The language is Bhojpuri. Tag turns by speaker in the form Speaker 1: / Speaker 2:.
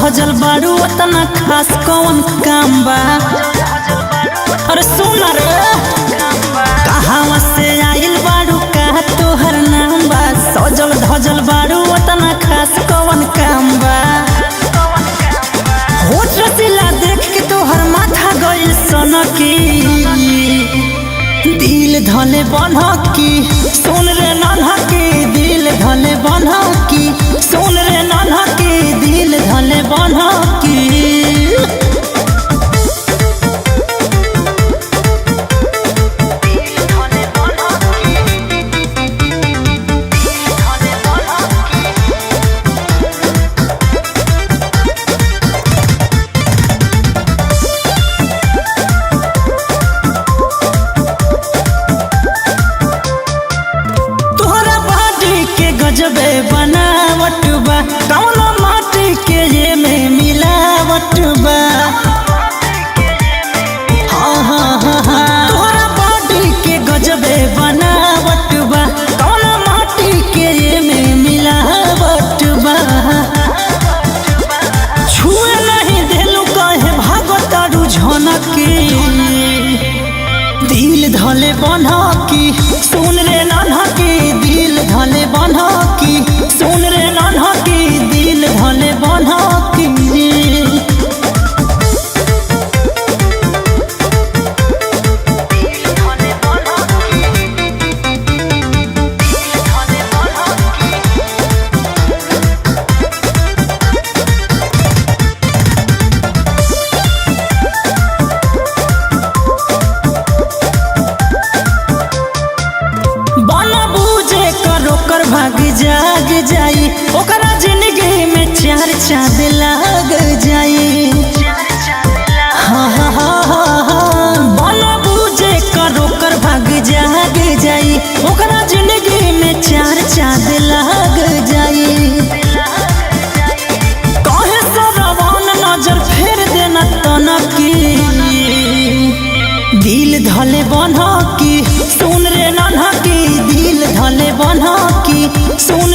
Speaker 1: धजल बारू उतना खास कौन काम बा। अरे सुन रे कहाँ से आइल बारू का तोहर नाम बा। सजल धजल बारू उतना खास कौन काम बा। होठ रसीला देख के तोहर माथा गइल सनकी। दिल धले बनकी सुन रे नन्हकी। दिल धले बनकी सुन रे नन्हकी। दिल धले बनकी। गजबे बनावट बा कौनो माटी के ये में मिलावट बा। हाँ हाँ हाँ हाँ तोहरा बॉडी के गजबे बनावट बा कौनो माटी के ये में मिलावट बा। छुए नहीं देलू कहे भागो तारू झनकी। दिल धले बनकी सुन रे नन्हकी। दिल धले बनकी सुन रे नन्हकी। दिल धले बनकी। ओकर भाग जाग जाई ओकरा जिंदगी में चार चांद लाग जाई। हाँ हाँ हाँ हाँ हाँ बना बूझे कर ओकर भाग जाग जाई ओकरा जिंदगी में चार चांद लाग जाई। कहे सरवन नजर फेर देना तनकी। दिल धले बनकी सुन रे नन्हकी। दिल धले बनकी सुन